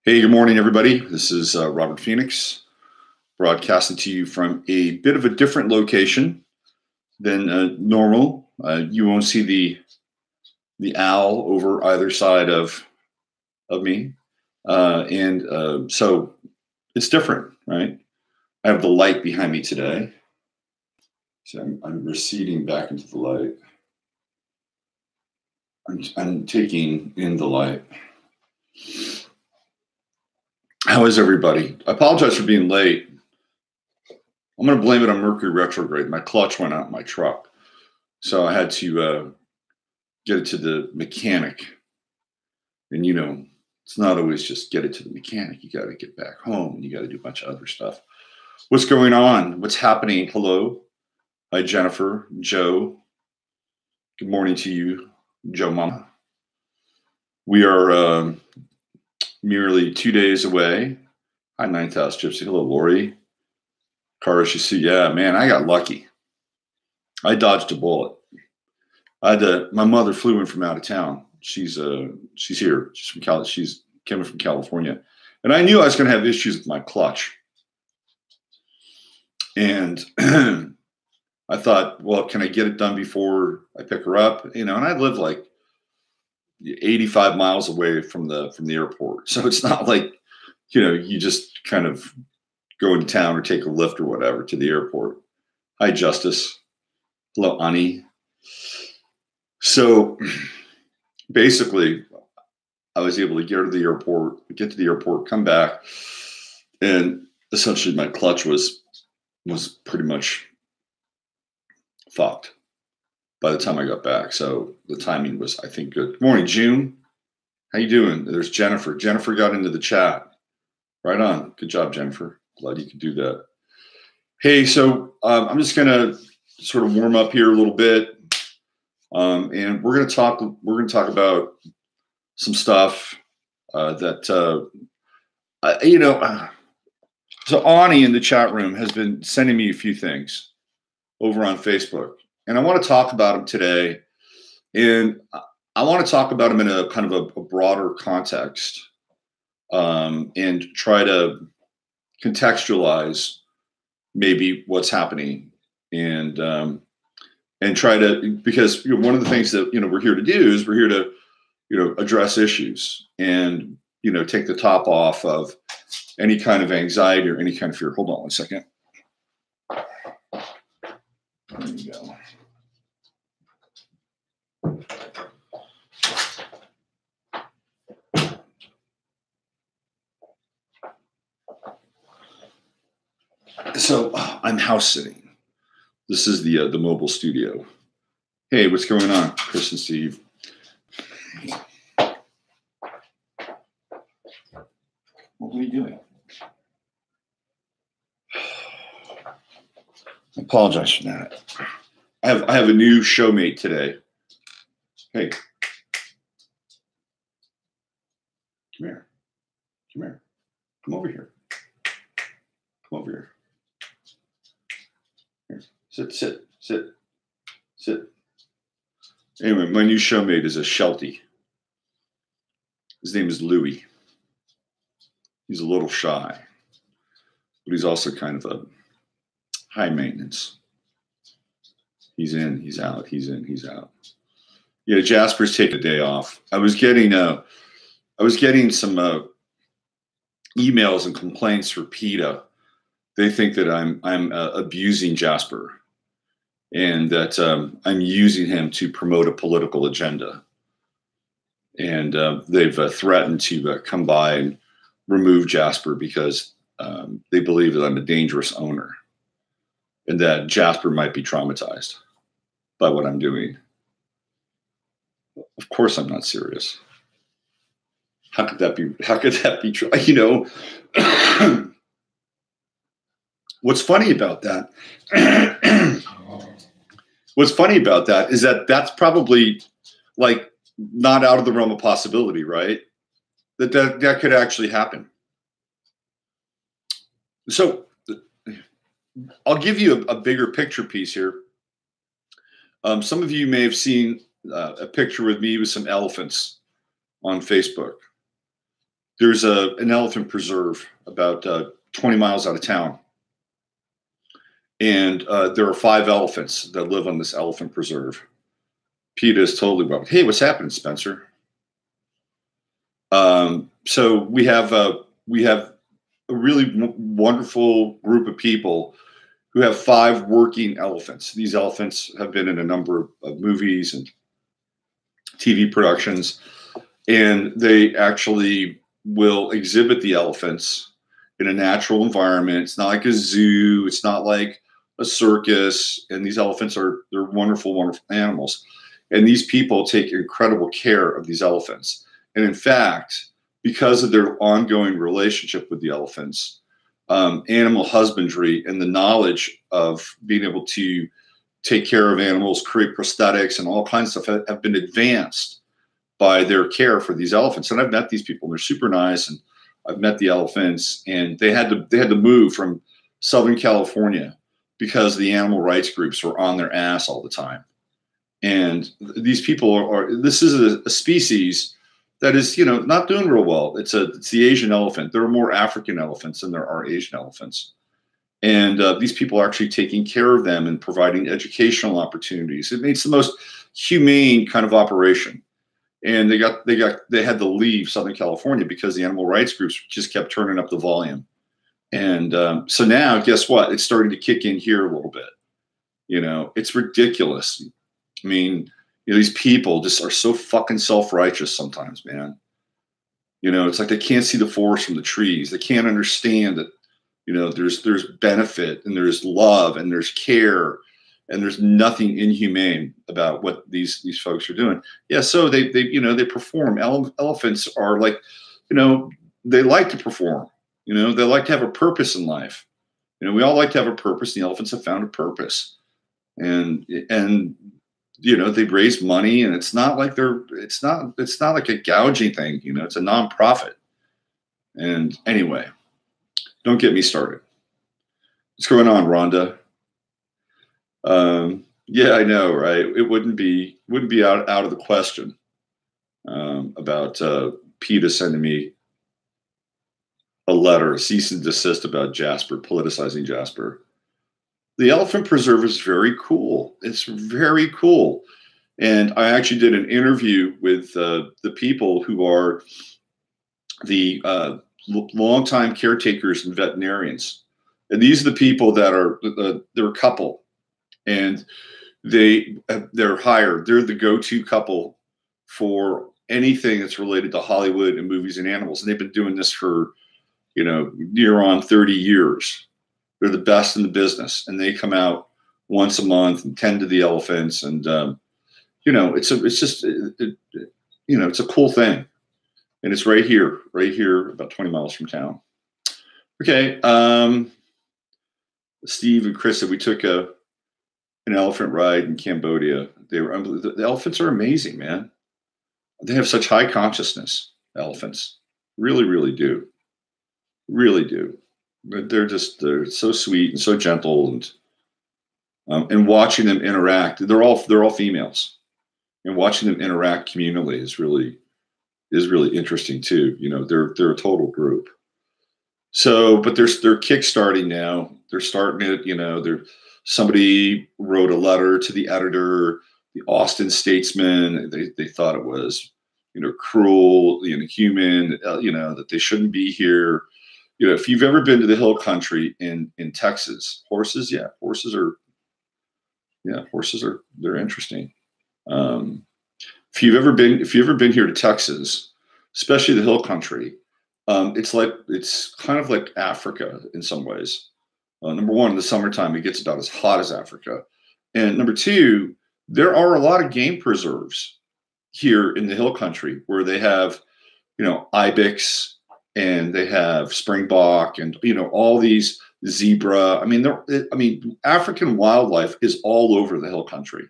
Hey, good morning, everybody. This is Robert Phoenix, broadcasting to you from a bit of a different location than normal. You won't see the owl over either side of me, so it's different, right? I have the light behind me today, so I'm receding back into the light. I'm taking in the light. How is everybody? I apologize for being late. I'm going to blame it on Mercury retrograde. My clutch went out in my truck, so I had to get it to the mechanic. And it's not always just get it to the mechanic. You got to get back home, and you got to do a bunch of other stuff. What's going on? What's happening? Hello. Hi, Jennifer, Joe. Good morning to you, Joe Mama. We are merely 2 days away. Hi, Ninth House Gypsy. Hello, Lori. Cars, you see, yeah, man, I got lucky. I dodged a bullet. My mother flew in from out of town. She's here. She's from She's coming from California, and I knew I was going to have issues with my clutch. And I thought, well, can I get it done before I pick her up? And I live like 85 miles away from the airport, so it's not like you just kind of go into town or take a lift or whatever to the airport. Hi, Justice. Hello, Ani. So basically, I was able to get to the airport, come back, and essentially my clutch was pretty much fucked by the time I got back. So the timing was, I think, good. Good morning, June. How you doing? There's Jennifer. Jennifer got into the chat. Right on. Good job, Jennifer. Glad you could do that. Hey, so I'm just gonna sort of warm up here a little bit, and we're gonna talk about some stuff so Ani in the chat room has been sending me a few things over on Facebook, and I want to talk about them today, and I want to talk about them in a kind of a broader context, and try to contextualize maybe what's happening, and try to, because one of the things that we're here to do is we're here to address issues and take the top off of any kind of anxiety or any kind of fear. Hold on one second. There you go. So I'm house sitting. This is the mobile studio. Hey, what's going on, Chris and Steve? What are we doing? I apologize for that. I have a new showmate today. Hey, come here. Come here. Come over here. Come over here. Here. Sit. Anyway, my new showmate is a Sheltie. His name is Louie. He's a little shy, but he's also kind of a high maintenance. He's in, he's out, he's in, he's out. Yeah, Jasper's taking a day off. I was getting some emails and complaints for PETA. They think that I'm abusing Jasper, and that I'm using him to promote a political agenda. And they've threatened to come by and remove Jasper because they believe that I'm a dangerous owner, and that Jasper might be traumatized by what I'm doing. Of course, I'm not serious. How could that be? How could that be true? What's funny about that? What's funny about that is that that's probably like not out of the realm of possibility, right? That could actually happen. So I'll give you a bigger picture piece here. Some of you may have seen a picture with me with some elephants on Facebook. there's an elephant preserve about 20 miles out of town. And there are 5 elephants that live on this elephant preserve. PETA is totally wrong. Hey, what's happening, Spencer? So we have a really wonderful group of people who have 5 working elephants. These elephants have been in a number of movies and TV productions, and they actually will exhibit the elephants in a natural environment. It's not like a zoo. It's not like a circus. And these elephants they're wonderful, wonderful animals. And these people take incredible care of these elephants. And in fact, because of their ongoing relationship with the elephants, animal husbandry and the knowledge of being able to take care of animals, create prosthetics, and all kinds of stuff have been advanced by their care for these elephants. And I've met these people; they're super nice. And I've met the elephants, and they had to move from Southern California because the animal rights groups were on their ass all the time. And these people this is a species that is, not doing real well. It's the Asian elephant. There are more African elephants than there are Asian elephants. And these people are actually taking care of them and providing educational opportunities. It's the most humane kind of operation. And they had to leave Southern California because the animal rights groups just kept turning up the volume. And so now, guess what? It's starting to kick in here a little bit. It's ridiculous. I mean, these people just are so fucking self-righteous sometimes, man. It's like they can't see the forest from the trees. They can't understand that, there's benefit and there's love and there's care and there's nothing inhumane about what these folks are doing. Yeah, so they perform. Elephants are like, they like to perform. They like to have a purpose in life. We all like to have a purpose. The elephants have found a purpose, and they raise money, and it's not like it's not like a gouging thing. It's a nonprofit. And anyway, don't get me started. What's going on, Rhonda? Yeah, I know, right? It wouldn't be out of the question about PETA sending me a letter, a cease and desist about Jasper, politicizing Jasper. The elephant preserve is very cool. It's very cool. And I actually did an interview with the people who are the longtime caretakers and veterinarians. And these are the people that they're a couple. And they're hired. They're the go-to couple for anything that's related to Hollywood and movies and animals. And they've been doing this for, near on 30 years. They're the best in the business, and they come out once a month and tend to the elephants. And it's a cool thing, and it's right here, about 20 miles from town. Okay, Steve and Chris said we took an elephant ride in Cambodia. The elephants are amazing, man. They have such high consciousness. Elephants really, really do. Really do. They're so sweet and so gentle, and watching them interact. They're all females, and watching them interact communally is really interesting too. They're a total group. So, but they're kickstarting now. They're starting it. Somebody wrote a letter to the editor, the Austin Statesman. They thought it was cruel, inhuman, that they shouldn't be here. If you've ever been to the hill country in Texas, horses are they're interesting. If you've ever been here to Texas, especially the hill country, it's kind of like Africa in some ways. Number one, in the summertime, it gets about as hot as Africa. And number two, there are a lot of game preserves here in the hill country where they have, ibex, and they have springbok, and all these zebra. African wildlife is all over the hill country,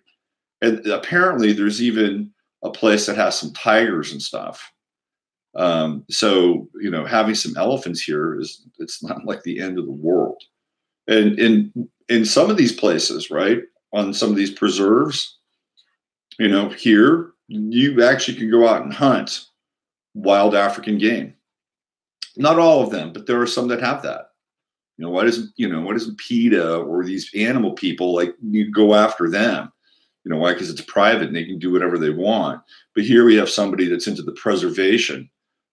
and apparently there's even a place that has some tigers and stuff. So having some elephants here it's not like the end of the world. And in some of these places, right, on some of these preserves, here you actually can go out and hunt wild African game. Not all of them, but there are some that have that. Why doesn't PETA or these animal people like you go after them? Why? Because it's private and they can do whatever they want. But here we have somebody that's into the preservation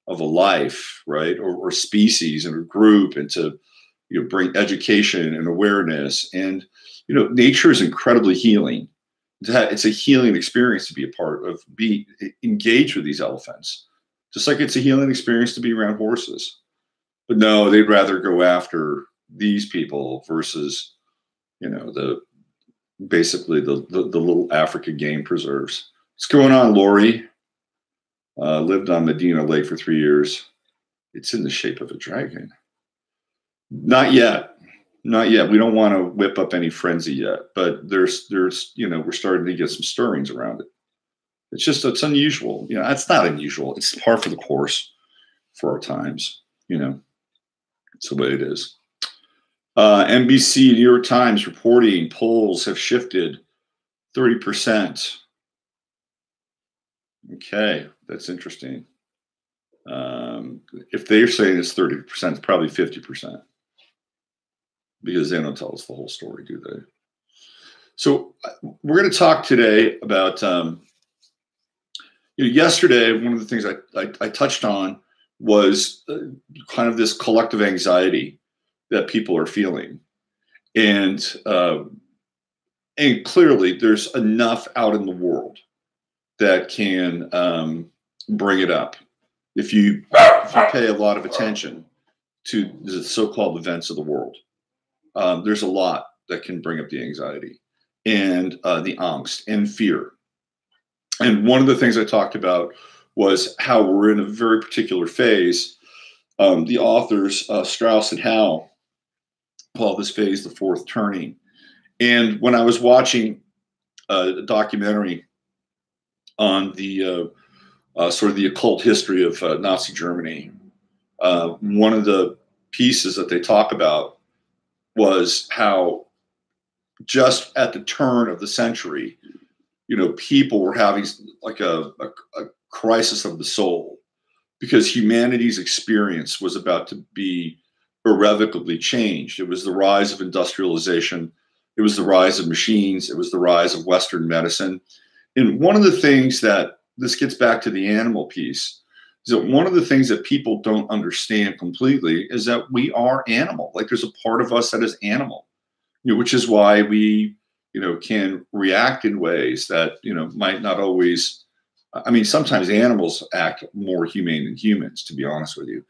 of a life, right, or species and a group, and to bring education and awareness. And nature is incredibly healing. It's a healing experience to be a part of, be engaged with these elephants, just like it's a healing experience to be around horses. But no, they'd rather go after these people versus, basically the little Africa game preserves. What's going on, Lori? Lived on Medina Lake for 3 years. It's in the shape of a dragon. Not yet. Not yet. We don't want to whip up any frenzy yet, but there's we're starting to get some stirrings around it. It's unusual. It's not unusual. It's par for the course for our times. It's the way it is. NBC, New York Times reporting polls have shifted 30%. Okay, that's interesting. If they're saying it's 30%, it's probably 50%, because they don't tell us the whole story, do they? So we're going to talk today about, yesterday, one of the things I touched on was kind of this collective anxiety that people are feeling. And clearly there's enough out in the world that can bring it up. If you pay a lot of attention to the so-called events of the world, there's a lot that can bring up the anxiety and the angst and fear. And one of the things I talked about was how we're in a very particular phase. The authors, Strauss and Howe, call this phase the fourth turning. And when I was watching a documentary on the sort of the occult history of Nazi Germany, one of the pieces that they talk about was how just at the turn of the century, people were having like a crisis of the soul, because humanity's experience was about to be irrevocably changed. It was the rise of industrialization. It was the rise of machines. It was the rise of Western medicine. And one of the things that this gets back to the animal piece is that one of the things that people don't understand completely is that we are animal. Like there's a part of us that is animal, which is why we, can react in ways that, might not always. I mean, sometimes animals act more humane than humans, to be honest with you.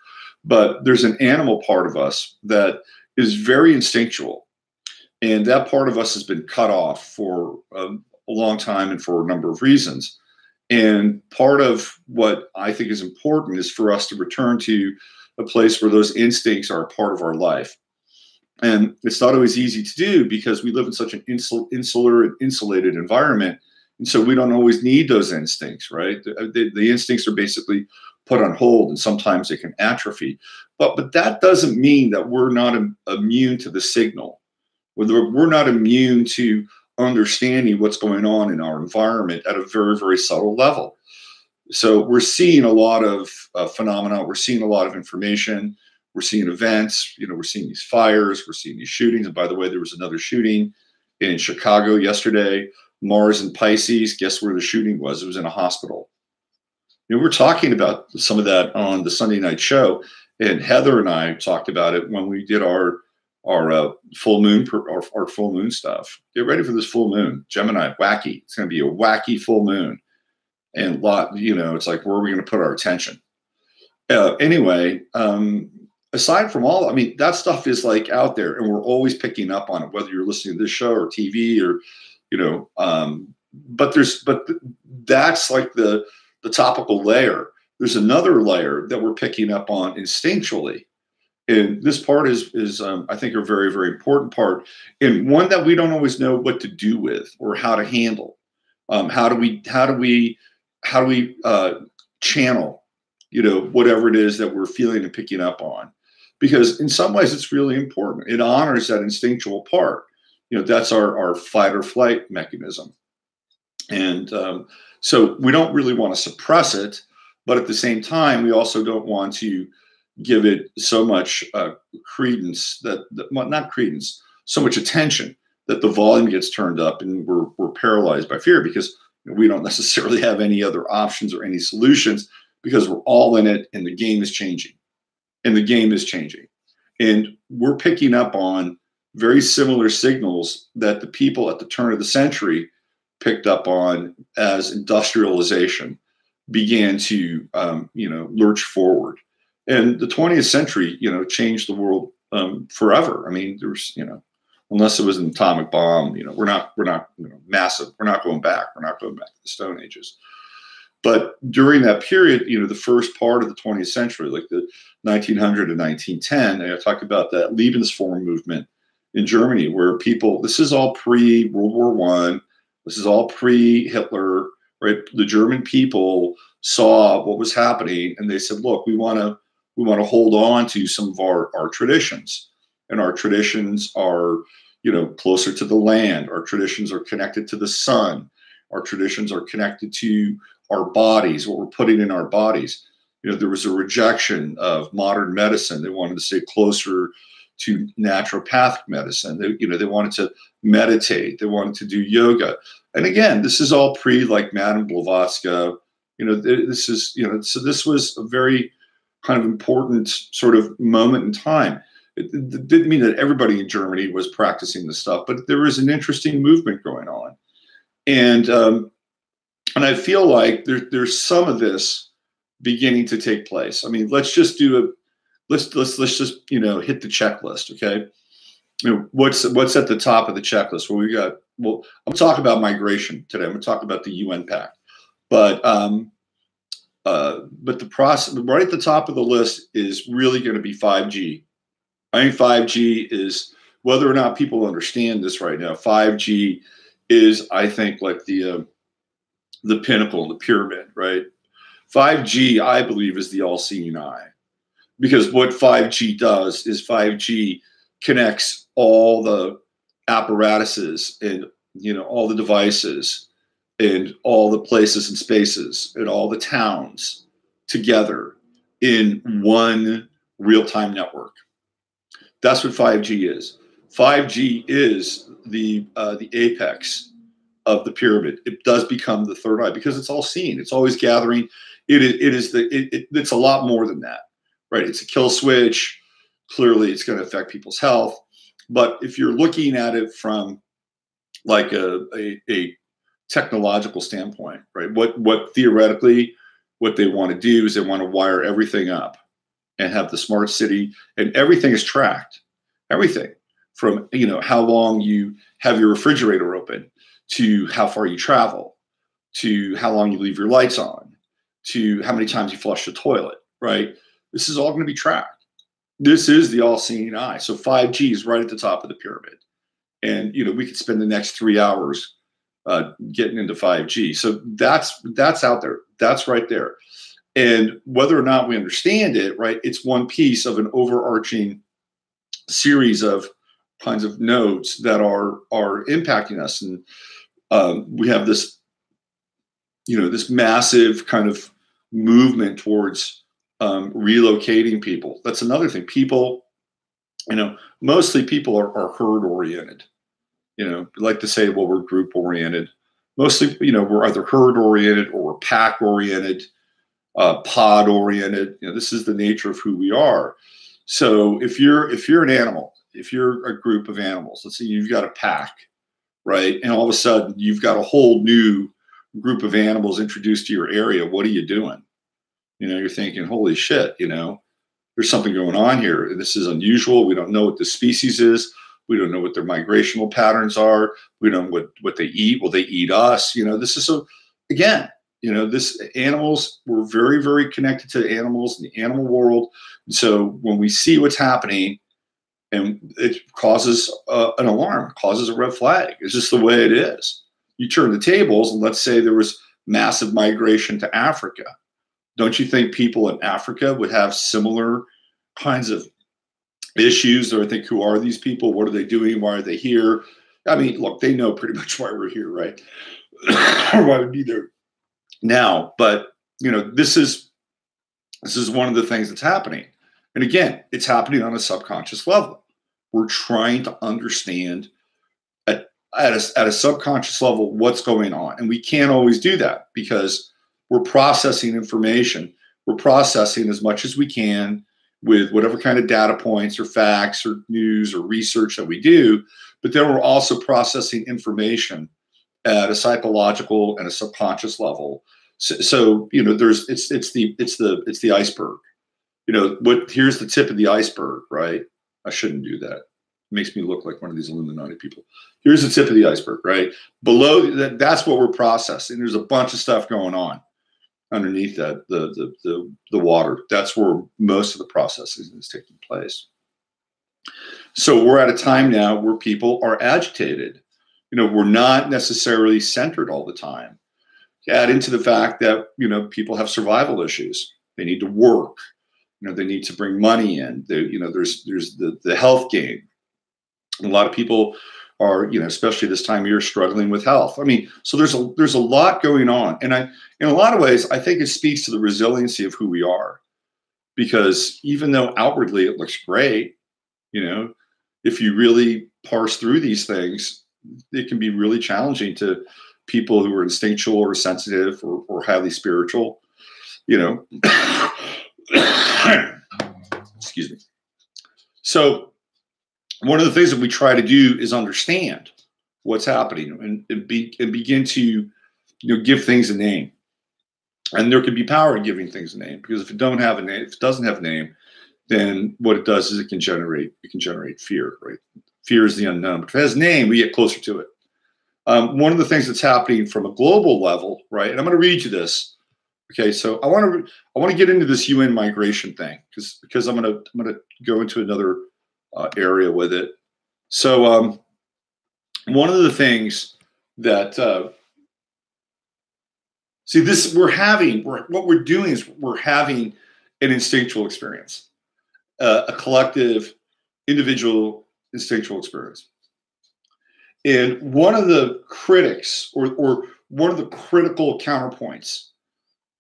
But there's an animal part of us that is very instinctual. And that part of us has been cut off for a long time and for a number of reasons. And part of what I think is important is for us to return to a place where those instincts are a part of our life. And it's not always easy to do because we live in such an insular and insulated environment. And so we don't always need those instincts, right? The instincts are basically put on hold, and sometimes they can atrophy. But that doesn't mean that we're not immune to the signal. We're not immune to understanding what's going on in our environment at a very, very subtle level. So we're seeing a lot of phenomena. We're seeing a lot of information. We're seeing events. We're seeing these fires. We're seeing these shootings. And by the way, there was another shooting in Chicago yesterday. Mars and Pisces. Guess where the shooting was? It was in a hospital. We're talking about some of that on the Sunday night show, and Heather and I talked about it when we did our full moon our full moon stuff. Get ready for this full moon, Gemini. Wacky. It's going to be a wacky full moon, and it's like, where are we going to put our attention? Anyway, aside from all, that stuff is like out there, and we're always picking up on it, whether you're listening to this show or TV or. But that's like the topical layer. There's another layer that we're picking up on instinctually. And this part is I think, a very, very important part, and one that we don't always know what to do with or how to handle. How do we channel, whatever it is that we're feeling and picking up on? Because in some ways it's really important. It honors that instinctual part. That's our fight or flight mechanism. And so we don't really want to suppress it, but at the same time, we also don't want to give it so much credence well, not credence, so much attention that the volume gets turned up, and we're paralyzed by fear because we don't necessarily have any other options or any solutions because we're all in it, and the game is changing, and the game is changing, and we're picking up on very similar signals that the people at the turn of the century picked up on as industrialization began to lurch forward. And the 20th century, changed the world forever. I mean, there's, unless it was an atomic bomb, we're not massive. We're not going back. We're not going back to the Stone Ages. But during that period, the first part of the 20th century, like the 1900 to 1910, and I talk about that Lebensform movement in Germany, where people, this is all pre-World War I, this is all pre-Hitler, right? The German people saw what was happening, and they said, look, we want to hold on to some of our traditions, and our traditions are closer to the land. Our traditions are connected to the sun. Our traditions are connected to our bodies, what we're putting in our bodies. There was a rejection of modern medicine. They wanted to stay closer to naturopathic medicine. They wanted to meditate. They wanted to do yoga. And again, this is all pre like Madame Blavatsky. This is, so this was a very kind of important sort of moment in time. It didn't mean that everybody in Germany was practicing this stuff, but there was an interesting movement going on. And I feel like there's some of this beginning to take place. I mean, let's just do let's just hit the checklist, okay? What's at the top of the checklist? Well, I'm talking about migration today. I'm going to talk about the UN Pact, but the process right at the top of the list is really going to be 5G. I think 5G is, whether or not people understand this right now, 5G is, I think, like the pinnacle, the pyramid, right? 5G, I believe, is the all-seeing eye, because what 5G does is 5G connects all the apparatuses and all the devices and all the places and spaces and all the towns together in one real-time network. That's what 5G is. 5G is the apex of the pyramid. It does become the third eye because it's all seen. It's always gathering. It's a lot more than that, right? It's a kill switch. Clearly, it's going to affect people's health. But if you're looking at it from like a technological standpoint, right? What theoretically, what they want to do is they want to wire everything up and have the smart city, and everything is tracked. Everything from how long you have your refrigerator open, to how far you travel, to how long you leave your lights on, to how many times you flush the toilet, right? This is all going to be tracked. This is the all-seeing eye. So 5G is right at the top of the pyramid. And, we could spend the next 3 hours getting into 5G. So that's out there. That's right there. And whether or not we understand it, right, it's one piece of an overarching series of kinds of nodes that are impacting us. And we have this, this massive kind of movement towards relocating people. That's another thing. People, mostly people are herd oriented. We like to say, well, we're group oriented. Mostly, we're either herd oriented or we're pack oriented, pod oriented. This is the nature of who we are. So if you're an animal, if you're a group of animals, let's say you've got a pack, right? And all of a sudden you've got a whole new group of animals introduced to your area. What are you doing? You're thinking, holy shit, there's something going on here. This is unusual. We don't know what the species is. We don't know what their migrational patterns are. We don't know what they eat. Will they eat us? This is again, this animals, we're very, very connected to animals in the animal world. And so when we see what's happening, and it causes an alarm, causes a red flag. It's just the way it is. You turn the tables, and let's say there was massive migration to Africa. Don't you think people in Africa would have similar kinds of issues? Or think, who are these people? What are they doing? Why are they here? I mean, look, they know pretty much why we're here, right? Or why we'd be there now. But this is one of the things that's happening. And again, it's happening on a subconscious level. We're trying to understand at a subconscious level what's going on. And we can't always do that because we're processing information. We're processing as much as we can with whatever kind of data points or facts or news or research that we do. But then we're also processing information at a psychological and a subconscious level. So you know, it's the iceberg. You know, here's the tip of the iceberg, right? I shouldn't do that. It makes me look like one of these Illuminati people. Here's the tip of the iceberg, right? Below that's what we're processing. There's a bunch of stuff going on underneath that, the water. That's where most of the processing is taking place. So we're at a time now where people are agitated. You know, we're not necessarily centered all the time. Add into the fact that, you know, people have survival issues. They need to work. You know, they need to bring money in. You know, there's the health game. A lot of people are, you know, especially this time of year, struggling with health. I mean, so there's a lot going on, and in a lot of ways, I think it speaks to the resiliency of who we are, because even though outwardly it looks great, you know, if you really parse through these things, it can be really challenging to people who are instinctual or sensitive or highly spiritual, you know. Excuse me. So one of the things that we try to do is understand what's happening and begin to, you know, give things a name. And there can be power in giving things a name, because if it doesn't have a name, then what it does is it can generate fear, right? Fear is the unknown. But if it has a name, we get closer to it. One of the things that's happening from a global level, right? And I'm going to read you this. Okay, so I want to get into this UN migration thing because I'm going to go into another area with it. So one of the things that what we're doing is we're having an instinctual experience, a collective, individual instinctual experience. And one of the critics or one of the critical counterpoints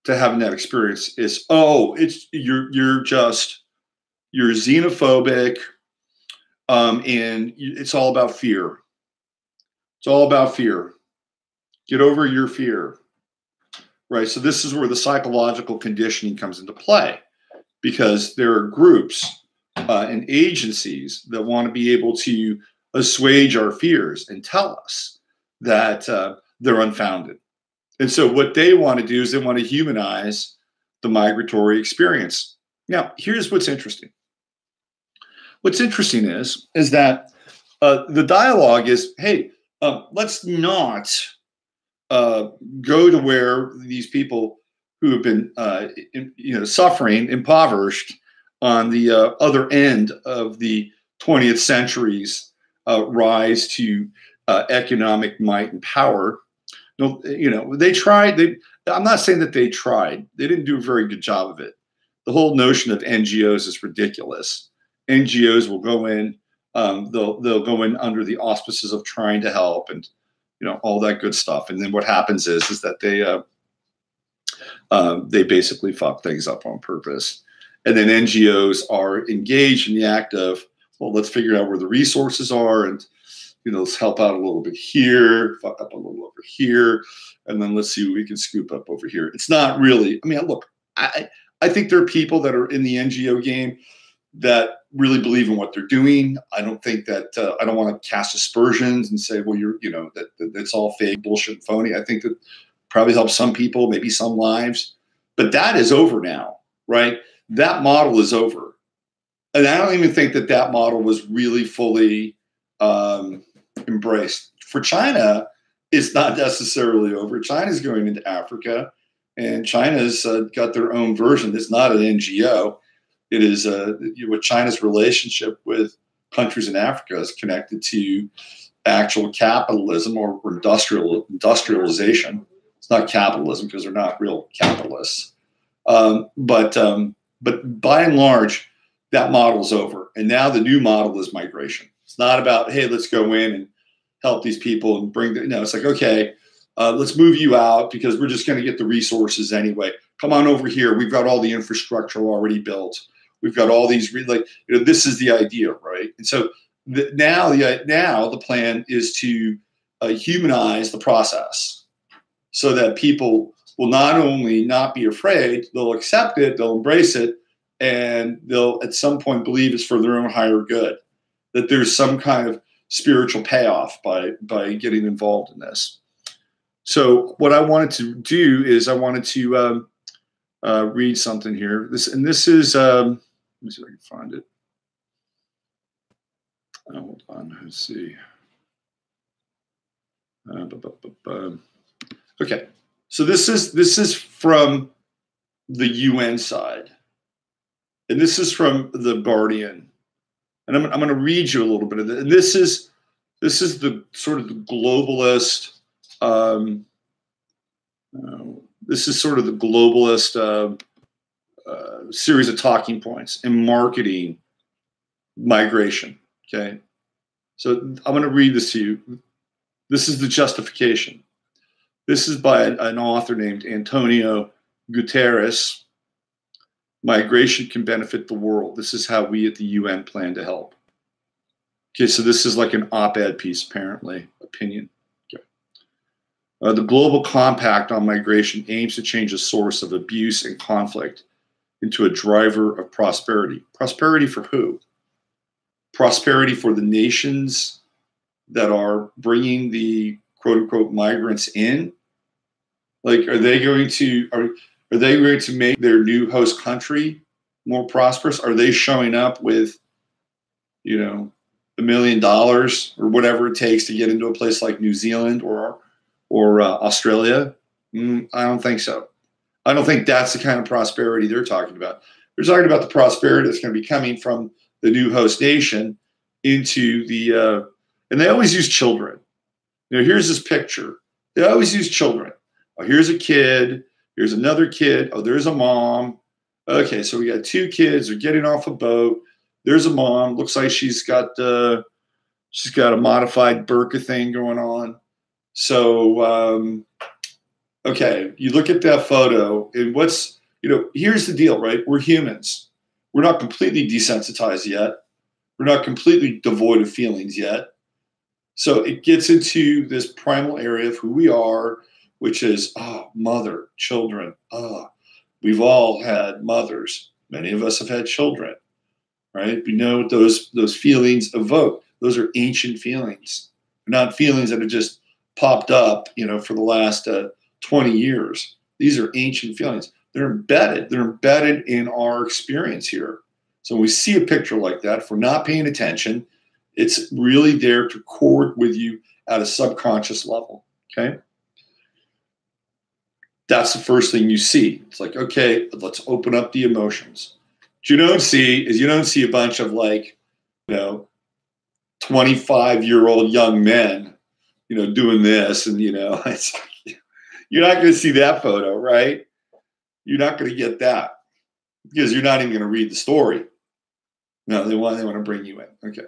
to having that experience is, you're xenophobic, and it's all about fear. It's all about fear. Get over your fear, right? So this is where the psychological conditioning comes into play, because there are groups and agencies that want to be able to assuage our fears and tell us that they're unfounded. And so what they want to do is they want to humanize the migratory experience. Now, here's what's interesting. What's interesting is that the dialogue is, hey, let's not go to where these people who have been suffering, impoverished on the other end of the 20th century's rise to economic might and power. No, you know, they tried. I'm not saying that they tried. They didn't do a very good job of it. The whole notion of NGOs is ridiculous. NGOs will go in. They'll go in under the auspices of trying to help, and you know, all that good stuff. And then what happens is that they basically fuck things up on purpose. And then NGOs are engaged in the act of, well, let's figure out where the resources are, and you know, let's help out a little bit here, fuck up a little over here, and then let's see what we can scoop up over here. It's not really, I mean, look, I think there are people that are in the NGO game that really believe in what they're doing. I don't think that, I don't want to cast aspersions and say, well, that's all fake, bullshit, phony. I think that probably helps some people, maybe some lives, but that is over now, right? That model is over. And I don't even think that model was really fully embraced. For China, it's not necessarily over. China's going into Africa, and China's got their own version. It's not an NGO. It is with China's relationship with countries in Africa is connected to actual capitalism or industrialization. It's not capitalism because they're not real capitalists. But by and large, that model is over. And now the new model is migration. It's not about, hey, let's go in and help these people and bring them. No, it's like, okay, let's move you out because we're just going to get the resources anyway. Come on over here. We've got all the infrastructure already built. We've got all these this is the idea, right? And so now the plan is to humanize the process so that people will not only not be afraid, they'll accept it, they'll embrace it, and they'll at some point believe it's for their own higher good, that there's some kind of spiritual payoff by getting involved in this. So what I wanted to do is I wanted to read something here. This is let me see if I can find it. Hold on, let's see. Okay, so this is from the UN side, and this is from the Guardian, and I'm going to read you a little bit of it. And this is the sort of the globalist. This is sort of the globalist series of talking points in marketing migration. Okay, so I'm going to read this to you. This is the justification. This is by an author named Antonio Guterres. Migration can benefit the world. This is how we at the UN plan to help. Okay, so this is like an op-ed piece, apparently, opinion. Okay. The Global Compact on Migration aims to change a source of abuse and conflict into a driver of prosperity. Prosperity for who? Prosperity for the nations that are bringing the quote-unquote migrants in. Like, are they going to make their new host country more prosperous? Are they showing up with, $1 million or whatever it takes to get into a place like New Zealand or Australia? I don't think so. I don't think that's the kind of prosperity they're talking about. They're talking about the prosperity that's going to be coming from the new host nation into the, and they always use children. Here's this picture. They always use children. Oh, here's a kid. Here's another kid. Oh, there's a mom. Okay, so we got two kids. They're getting off a boat. There's a mom. Looks like she's got a modified burqa thing going on. So, okay, you look at that photo, and here's the deal, right? We're humans. We're not completely desensitized yet. We're not completely devoid of feelings yet. So it gets into this primal area of who we are, which is, mother, children. We've all had mothers. Many of us have had children, right? We know what those feelings evoke. Those are ancient feelings. They're not feelings that have just popped up, for the last 20 years. These are ancient feelings. They're embedded. They're embedded in our experience here. So when we see a picture like that, if we're not paying attention, it's really there to cord with you at a subconscious level, okay? That's the first thing you see. It's like, okay, let's open up the emotions. What you don't see a bunch of 25-year-old young men, doing this, and it's, you're not going to see that photo, right? You're not going to get that because you're not even going to read the story. No, they want to bring you in. Okay.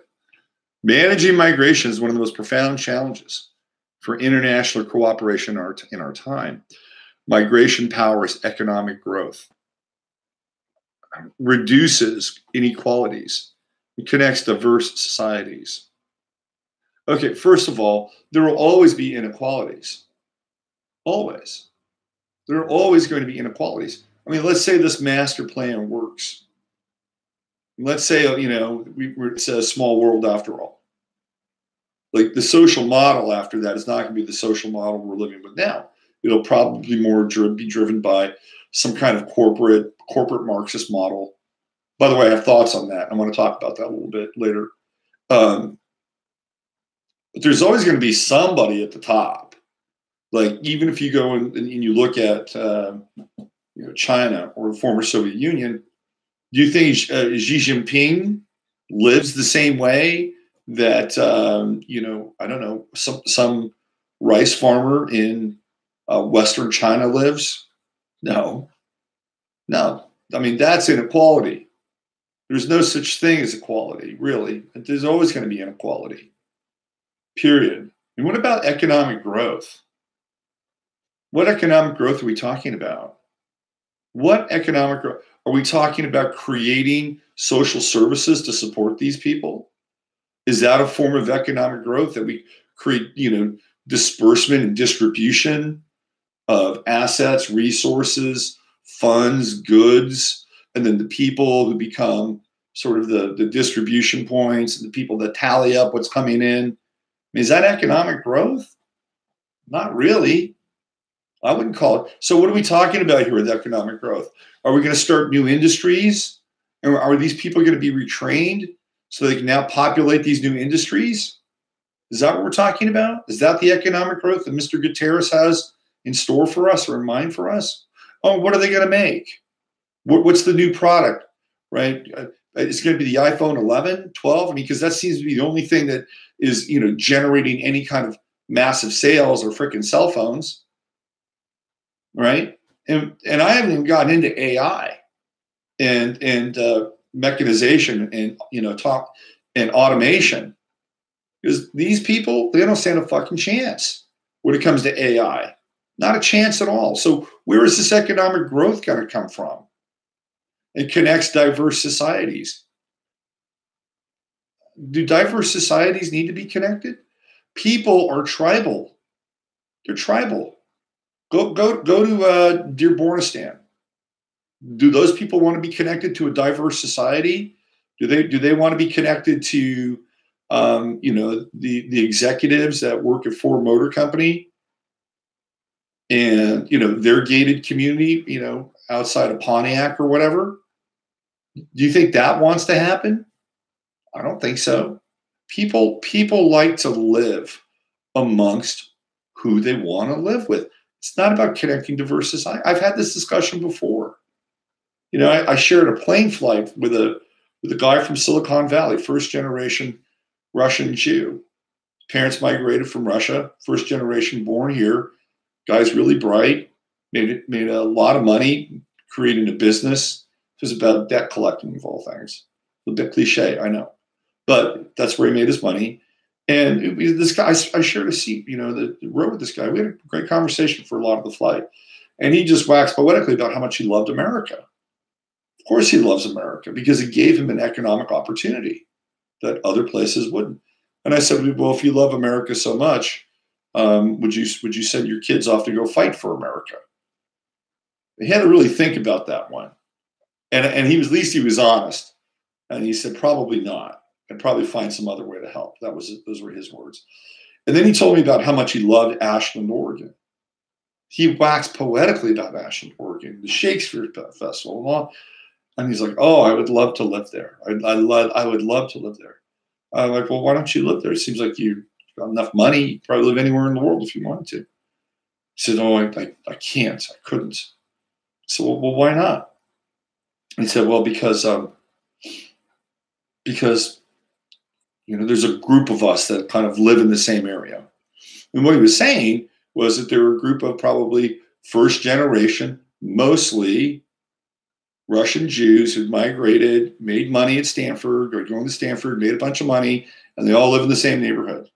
Managing migration is one of the most profound challenges for international cooperation in our time. Migration powers economic growth, reduces inequalities, and connects diverse societies. Okay, first of all, there will always be inequalities. Always. There are always going to be inequalities. I mean, let's say this master plan works. Let's say, it's a small world after all. Like, the social model after that is not going to be the social model we're living with now. It'll probably be driven by some kind of corporate Marxist model. By the way, I have thoughts on that. I want to talk about that a little bit later. But there's always going to be somebody at the top. Like, even if you go and you look at China or the former Soviet Union, do you think Xi Jinping lives the same way that I don't know, some rice farmer in Western China lives? No. I mean, that's inequality. There's no such thing as equality, really. There's always going to be inequality. Period. And what about economic growth? What economic growth are we talking about? What economic growth? Are we talking about creating social services to support these people? Is that a form of economic growth, that we create, disbursement and distribution of assets, resources, funds, goods, and then the people who become sort of the distribution points, the people that tally up what's coming in? I mean, is that economic growth? Not really. I wouldn't call it. So what are we talking about here with economic growth? Are we going to start new industries? And are these people going to be retrained so they can now populate these new industries? Is that what we're talking about? Is that the economic growth that Mr. Guterres has in store for us or in mind for us? Oh, what are they going to make? What's the new product, right? It's going to be the iPhone 11, 12. I mean, because that seems to be the only thing that is, generating any kind of massive sales, or freaking cell phones, right? And I haven't even gotten into AI and mechanization and talk and automation, because these people, they don't stand a fucking chance when it comes to AI. Not a chance at all. So where is this economic growth going to come from? It connects diverse societies. Do diverse societies need to be connected? People are tribal. They're tribal. Go to Dearbornistan. Do those people want to be connected to a diverse society? Do they want to be connected to the executives that work at Ford Motor Company and their gated community, outside of Pontiac or whatever? Do you think that wants to happen? I don't think so. People like to live amongst who they want to live with. It's not about connecting diverse society. I've had this discussion before. I shared a plane flight with a guy from Silicon Valley, first generation Russian Jew. Parents migrated from Russia, first generation born here. Guy's really bright, made a lot of money creating a business. It was about debt collecting, of all things. A bit cliche, I know, but that's where he made his money. And this guy, I shared a seat, the row with this guy. We had a great conversation for a lot of the flight, and he just waxed poetically about how much he loved America. Of course, he loves America because it gave him an economic opportunity that other places wouldn't. And I said, well, if you love America so much, would you send your kids off to go fight for America? He had to really think about that one. And he was, at least he was honest. And he said, probably not. I'd probably find some other way to help. Those were his words. And then he told me about how much he loved Ashland, Oregon. He waxed poetically about Ashland, Oregon, the Shakespeare Festival. And he's like, oh, I would love to live there. I would love to live there. I'm like, well, why don't you live there? It seems like you've got enough money. You could probably live anywhere in the world if you wanted to. He said, oh, I can't. I couldn't. So, well, why not? And he said, well, because there's a group of us that kind of live in the same area. And what he was saying was that there were a group of probably first generation, mostly Russian Jews who migrated, made money at Stanford, or going to Stanford, made a bunch of money, and they all live in the same neighborhood.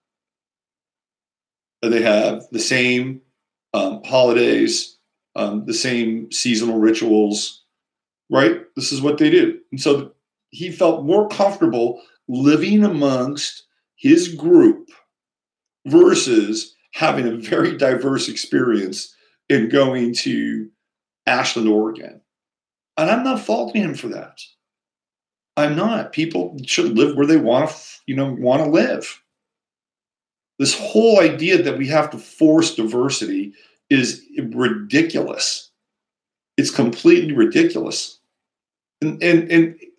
And they have the same holidays, the same seasonal rituals, right? This is what they do. And so he felt more comfortable living amongst his group versus having a very diverse experience in going to Ashland, Oregon. And I'm not faulting him for that. I'm not. People should live where they want to live. This whole idea that we have to force diversity is ridiculous. It's completely ridiculous. And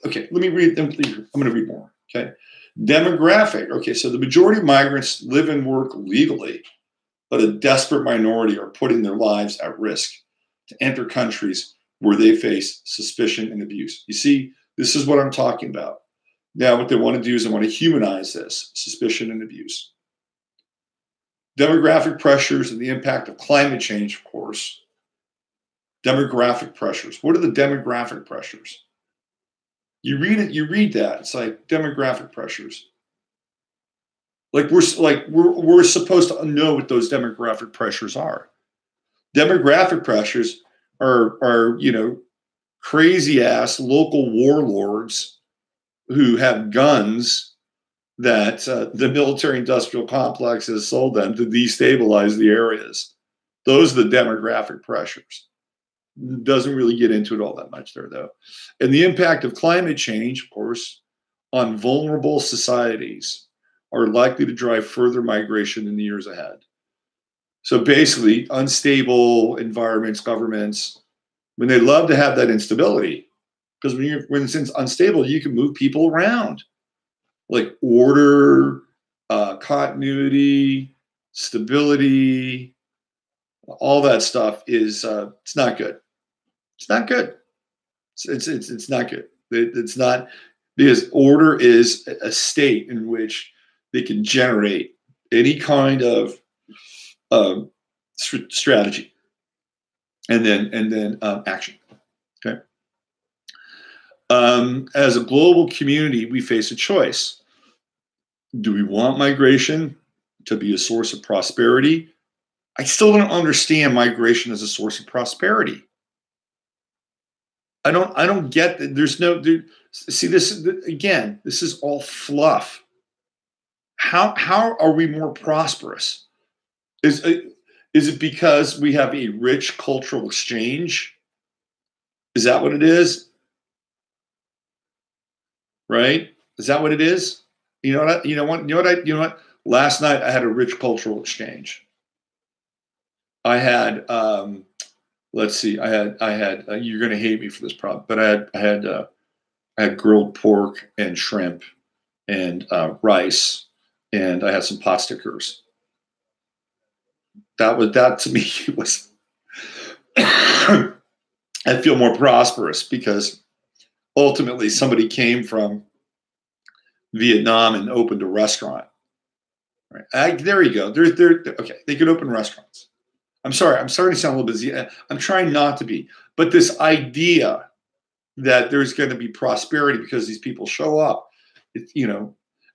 okay, let me read them. I'm going to read more. Okay. Demographic. Okay, so the majority of migrants live and work legally, but a desperate minority are putting their lives at risk to enter countries where they face suspicion and abuse. You see, this is what I'm talking about. Now, what they want to do is they want to humanize this suspicion and abuse. Demographic pressures and the impact of climate change, of course. Demographic pressures. What are the demographic pressures? You read that. It's like demographic pressures. Like we're supposed to know what those demographic pressures are. Demographic pressures are crazy ass local warlords who have guns that the military industrial complex has sold them to destabilize the areas. Those are the demographic pressures. Doesn't really get into it all that much there, though. And the impact of climate change, of course, on vulnerable societies are likely to drive further migration in the years ahead. So basically, unstable environments, governments, when they love to have that instability, because when it's unstable, you can move people around, like order, continuity, stability, all that stuff is it's not good. It's not good. It's not good. It's not, because order is a state in which they can generate any kind of strategy and then action. Okay. As a global community, we face a choice. Do we want migration to be a source of prosperity? I still don't understand migration as a source of prosperity. I don't get that. There's no, see, this again, this is all fluff. How are we more prosperous? Is it because we have a rich cultural exchange? Is that what it is? Right? Is that what it is? You know what? Last night I had a rich cultural exchange. I had, let's see, I had. You're going to hate me for this problem, but I had grilled pork and shrimp and rice, and I had some pot stickers. That to me was. I feel more prosperous because ultimately somebody came from Vietnam and opened a restaurant. Right? There you go. They're okay. They could open restaurants. I'm sorry. I'm starting to sound a little busy. I'm trying not to be. But this idea that there's going to be prosperity because these people show up,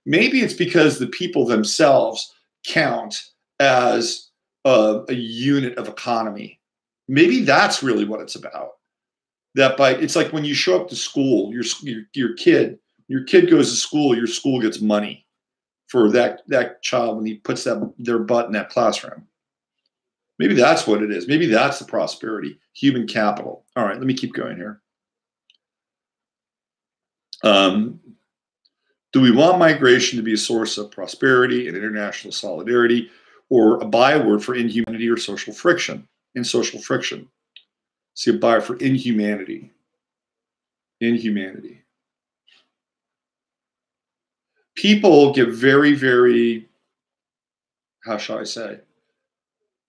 maybe it's because the people themselves count as a unit of economy. Maybe that's really what it's about. It's like when you show up to school, your kid goes to school, your school gets money for that child when he puts their butt in that classroom. Maybe that's what it is. Maybe that's the prosperity, human capital. All right, let me keep going here. Do we want migration to be a source of prosperity and international solidarity, or a byword for inhumanity or social friction? In social friction, see a byword for inhumanity. Inhumanity. People get very, very, how shall I say?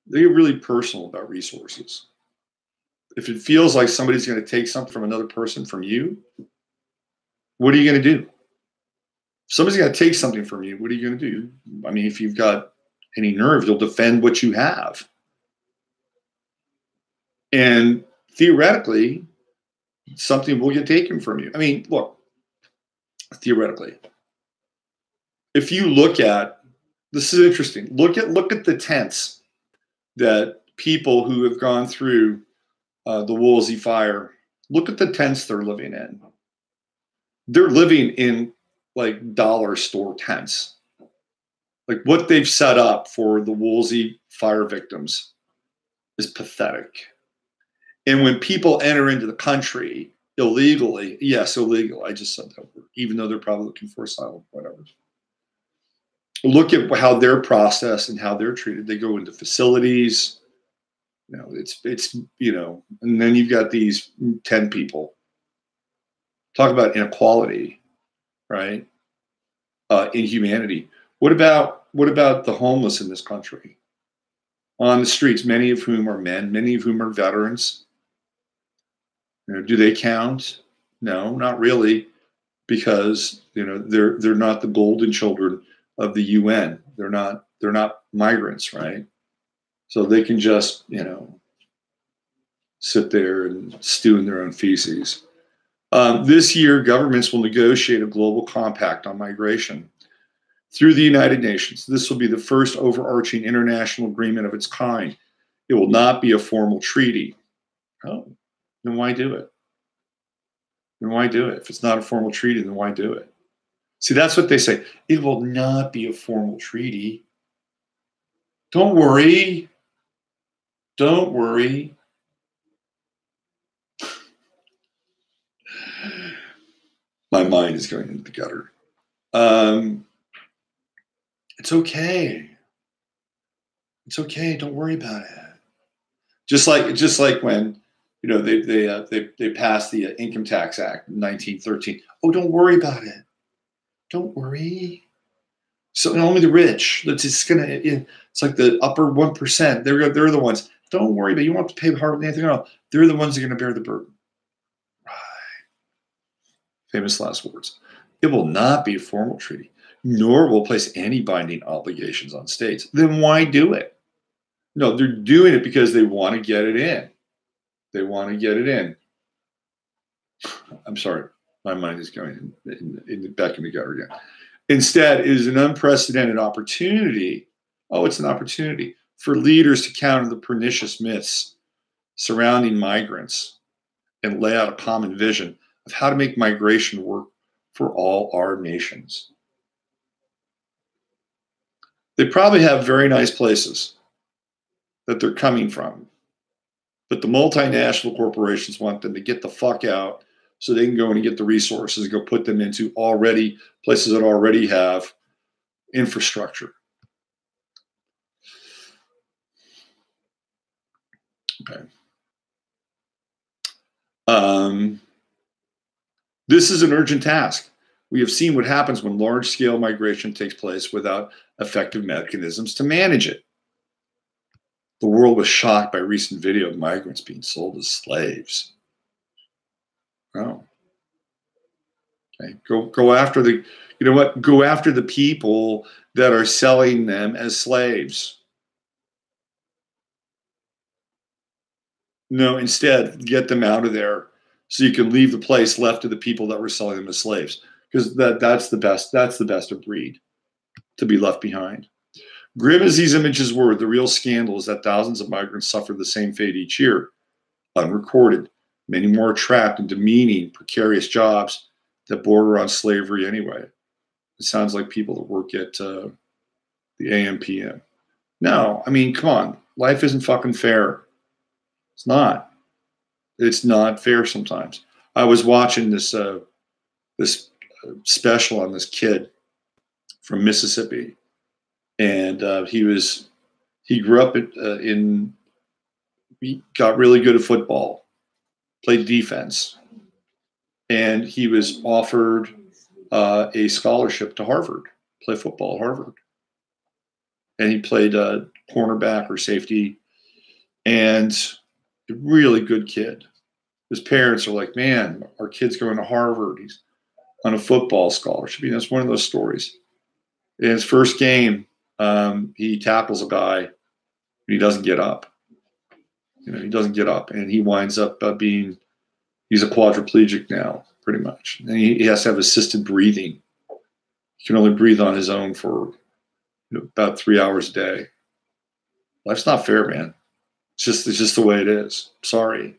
They get really personal about resources. If it feels like somebody's going to take something from another person, from you, what are you going to do? If somebody's going to take something from you, what are you going to do? I mean, if you've got any nerve, you'll defend what you have. And theoretically, something will get taken from you. I mean, look, theoretically, if you look at, this is interesting. Look at the tents that people who have gone through the Woolsey fire, look at the tents they're living in. They're living in like dollar store tents. Like what they've set up for the Woolsey fire victims is pathetic. And when people enter into the country illegally, yes, illegal, I just said that word, even though they're probably looking for asylum, whatever. Look at how they're processed and how they're treated. They go into facilities. It's and then you've got these 10 people. Talk about inequality, right? Inhumanity. What about the homeless in this country? On the streets, many of whom are men, many of whom are veterans. Do they count? No, not really, because they're not the golden children of the UN. They're not migrants, right? So they can just sit there and stew in their own feces. This year, governments will negotiate a global compact on migration through the United Nations. This will be the first overarching international agreement of its kind. It will not be a formal treaty. Oh, then why do it? Then why do it? If it's not a formal treaty, then why do it? See, that's what they say. It will not be a formal treaty. Don't worry. Don't worry. My mind is going into the gutter. It's okay. It's okay. Don't worry about it. Just like when, you know, they passed the Income Tax Act in 1913. Oh, don't worry about it. Don't worry. So only the rich. It's like the upper 1%. They're the ones. Don't worry about it. You won't have to pay hardly anything at all. They're the ones that are going to bear the burden. Right. Famous last words. It will not be a formal treaty, nor will place any binding obligations on states. Then why do it? No, they're doing it because they want to get it in. They want to get it in. I'm sorry. My mind is going back in the gutter again. Instead, it is an unprecedented opportunity. Oh, it's an opportunity for leaders to counter the pernicious myths surrounding migrants and lay out a common vision of how to make migration work for all our nations. They probably have very nice places that they're coming from, but the multinational corporations want them to get the fuck out so they can go and get the resources and go put them into places that already have infrastructure. Okay. This is an urgent task. We have seen what happens when large-scale migration takes place without effective mechanisms to manage it. The world was shocked by recent video of migrants being sold as slaves. Oh. Okay. Go after the, you know what? Go after the people that are selling them as slaves. No, instead, get them out of there so you can leave the place left to the people that were selling them as slaves. Because that's the best of breed to be left behind. Grim as these images were, the real scandal is that thousands of migrants suffer the same fate each year, unrecorded. Many more are trapped in demeaning, precarious jobs that border on slavery anyway. It sounds like people that work at the AM/PM. No, I mean, come on. Life isn't fucking fair. It's not. It's not fair sometimes. I was watching this special on this kid from Mississippi, and he grew up he got really good at football, played defense, and he was offered a scholarship to Harvard, play football at Harvard, and he played cornerback or safety, and a really good kid. His parents are like, man, our kid's going to Harvard. He's on a football scholarship. You know, it's one of those stories. In his first game, he tackles a guy, and he doesn't get up. You know, he doesn't get up, and he winds up he's a quadriplegic now, pretty much. And he has to have assisted breathing. He can only breathe on his own for about 3 hours a day. Life's not fair, man. It's just the way it is. Sorry.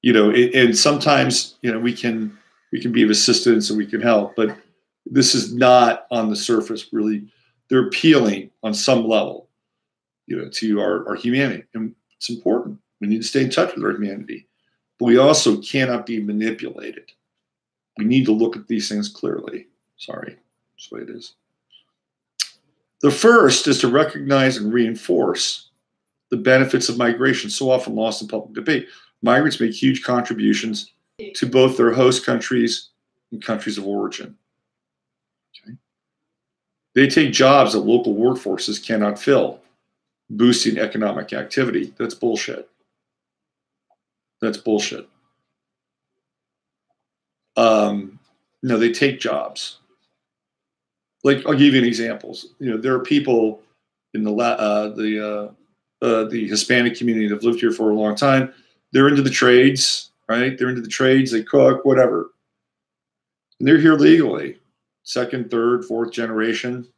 You know, and sometimes, you know, we can be of assistance and we can help, but this is not on the surface really. They're appealing on some level, you know, to our humanity, and it's important. We need to stay in touch with our humanity, but we also cannot be manipulated. We need to look at these things clearly. Sorry, that's the way it is. The first is to recognize and reinforce the benefits of migration, so often lost in public debate. Migrants make huge contributions to both their host countries and countries of origin. Okay. They take jobs that local workforces cannot fill, boosting economic activity. That's bullshit. That's bullshit. No, they take jobs. Like, I'll give you an example. You know, there are people in the Hispanic community that have lived here for a long time. They're into the trades, right? They're into the trades. They cook, whatever. And they're here legally, second, third, fourth generation,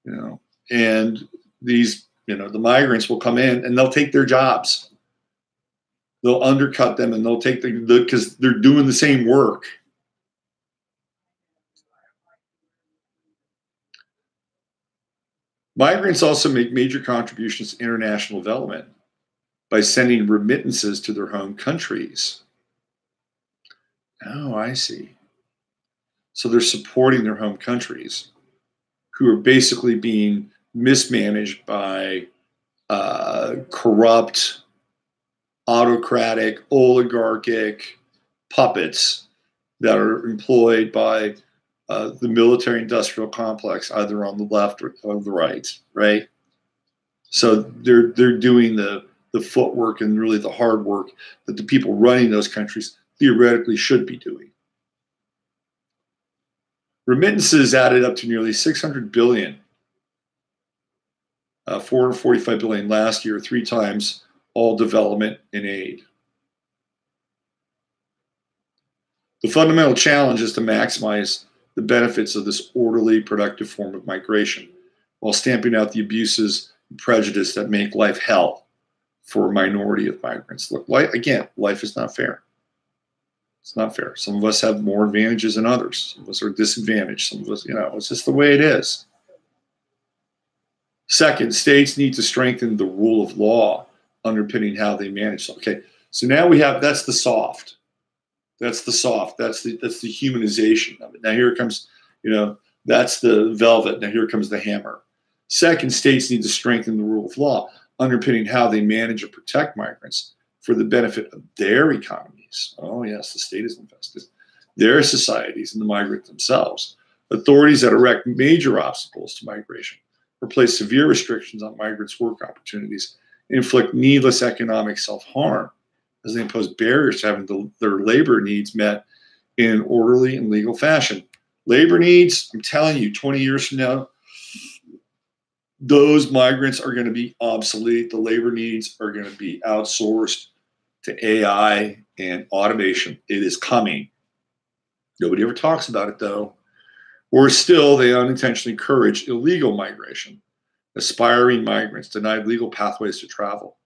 you know. And these, you know, the migrants will come in and they'll take their jobs. They'll undercut them and they'll take because they're doing the same work. Migrants also make major contributions to international development by sending remittances to their home countries. Oh, I see. So they're supporting their home countries who are basically being mismanaged by corrupt, autocratic, oligarchic puppets that are employed by the military-industrial complex, either on the left or on the right, right? So they're doing the footwork and really the hard work that the people running those countries theoretically should be doing. Remittances added up to nearly 600 billion, 445 billion last year, 3 times all development and aid. The fundamental challenge is to maximize the benefits of this orderly, productive form of migration while stamping out the abuses and prejudice that make life hell for a minority of migrants. Look, life is not fair. It's not fair. Some of us have more advantages than others. Some of us are disadvantaged. Some of us, it's just the way it is. Second, states need to strengthen the rule of law underpinning how they manage. Okay, so now that's the soft. That's the soft. That's the humanization of it. Now here comes, that's the velvet. Now here comes the hammer. Second, states need to strengthen the rule of law underpinning how they manage and protect migrants for the benefit of their economies. Oh yes, the state is invested. Their societies and the migrants themselves. Authorities that erect major obstacles to migration or place severe restrictions on migrants' work opportunities, inflict needless economic self-harm as they impose barriers to having their labor needs met in an orderly and legal fashion. Labor needs, I'm telling you, 20 years from now, those migrants are going to be obsolete. The labor needs are going to be outsourced to AI and automation. It is coming. Nobody ever talks about it, though. Or still, they unintentionally encourage illegal migration. Aspiring migrants denied legal pathways to travel,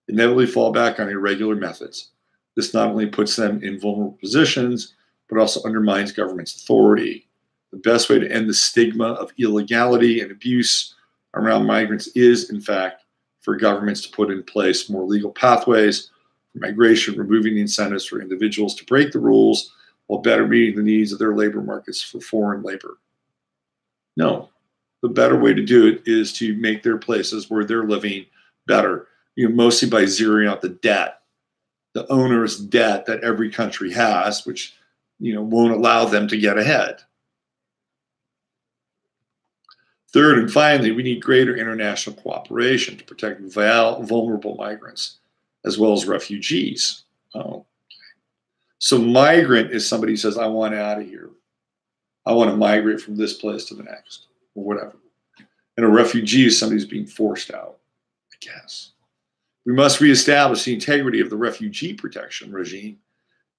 inevitably fall back on irregular methods. This not only puts them in vulnerable positions, but also undermines government's authority. The best way to end the stigma of illegality and abuse around migrants is, in fact, for governments to put in place more legal pathways for migration, removing the incentives for individuals to break the rules while better meeting the needs of their labor markets for foreign labor. No, the better way to do it is to make their places where they're living better, mostly by zeroing out the debt, the onerous debt that every country has, which, won't allow them to get ahead. Third, and finally, we need greater international cooperation to protect vulnerable migrants as well as refugees. Oh. So migrant is somebody who says, I want out of here. I want to migrate from this place to the next, or whatever. And a refugee is somebody who's being forced out, I guess. We must reestablish the integrity of the refugee protection regime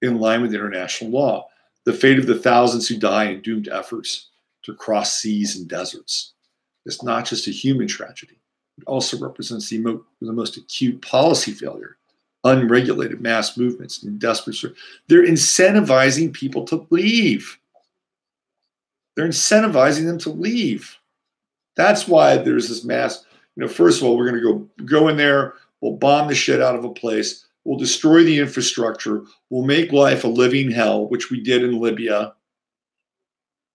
in line with international law. The fate of the thousands who die in doomed efforts to cross seas and deserts is not just a human tragedy. It also represents the most acute policy failure, unregulated mass movements, and desperate. They're incentivizing people to leave. They're incentivizing them to leave. That's why there's this mass. First of all, we're going to go in there. We'll bomb the shit out of a place. We'll destroy the infrastructure. We'll make life a living hell, which we did in Libya.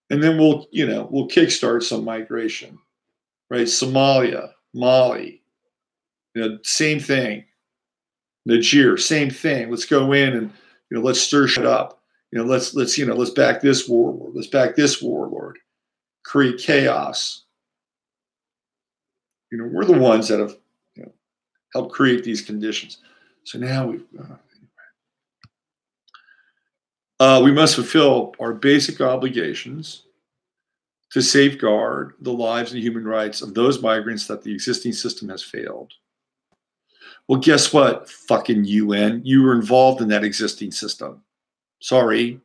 And then we'll kickstart some migration, right? Somalia, Mali, same thing. Niger, same thing. Let's go in and let's stir shit up. Let's back this warlord. Let's back this warlord. Create chaos. We're the ones that have helped create these conditions. So now we must fulfill our basic obligations to safeguard the lives and human rights of those migrants that the existing system has failed. Well, guess what, fucking UN? You were involved in that existing system. Sorry.